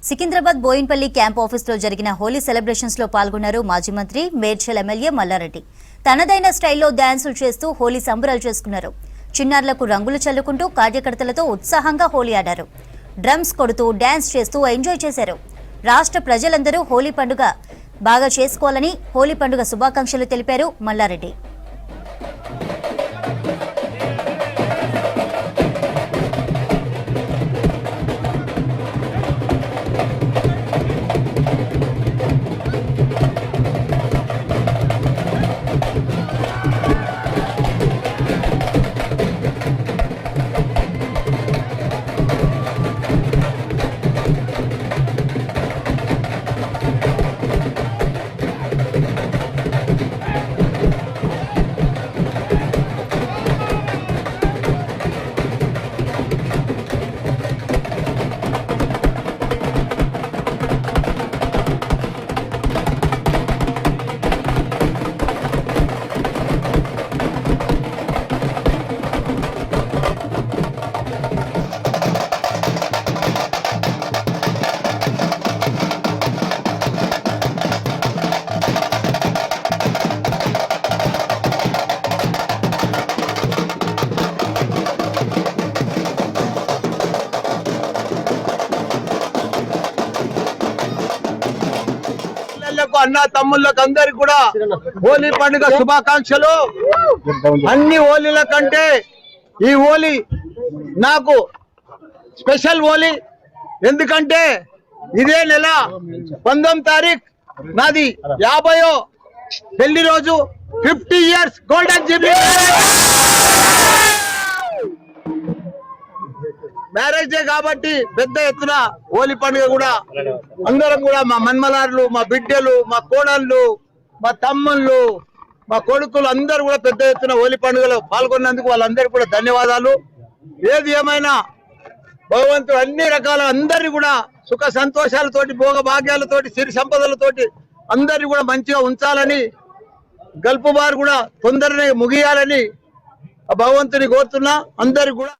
Secunderabad Boinpally camp ఆఫీసులో జరిగిన Holi celebrations లో పాల్గొన్నారు మాజీ మంత్రి మేడ్చల్ ఎమ్మెల్యే మల్లారెడ్డి. తనదైన స్టైల్లో డాన్సులు చేస్తూ హోలీ సంబరాలు చేసుకున్నారు. చిన్నారులకు రంగులు చల్లుకుంటూ కార్యకర్తలతో ఉత్సాహంగా హోలీ ఆడారు. డ్రమ్స్ కొడుతూ డాన్స్ చేస్తూ ఎంజాయ్ చేశారు. రాష్ట్ర ప్రజలందరూ హోలీ పండుగ బాగా చేసుకోవాలని హోలీ పండుగ శుభాకాంక్షలు తెలిపారు మల్లారెడ్డి. అన్న తమ్ముళ్ళకు అందరికి కూడా హోలీ పండుగ శుభాకాంక్షలు. అన్ని హోలీల కంటే ఈ హోలీ నాకు స్పెషల్ హోలీ. ఎందుకంటే ఇదే నెల 19వ తారీఖు నాది 50వ పెళ్లి రోజు. 50 years golden Jubilee marriage day కాబట్టి పెద్ద ఎత్తున హోలీ పండుగ కూడా అందరం కూడా మా మన్మలారులు, మా బిడ్డలు, మా కోడళ్ళు, మా తమ్ముళ్ళు, మా కొడుకులు అందరూ కూడా పెద్ద ఎత్తున హోలీ పండుగలో పాల్గొన్నందుకు వాళ్ళందరికీ కూడా ధన్యవాదాలు. ఏది ఏమైనా భగవంతుడు అన్ని రకాల అందరినీ కూడా సుఖ సంతోషాలతోటి, భోగ భాగ్యాలతోటి, సిరి సంపదలతోటి అందరినీ కూడా మంచిగా ఉంచాలని, గల్పు బారు కూడా తొందరనే ముగియాలని భగవంతుని కోరుతున్నా. అందరికి కూడా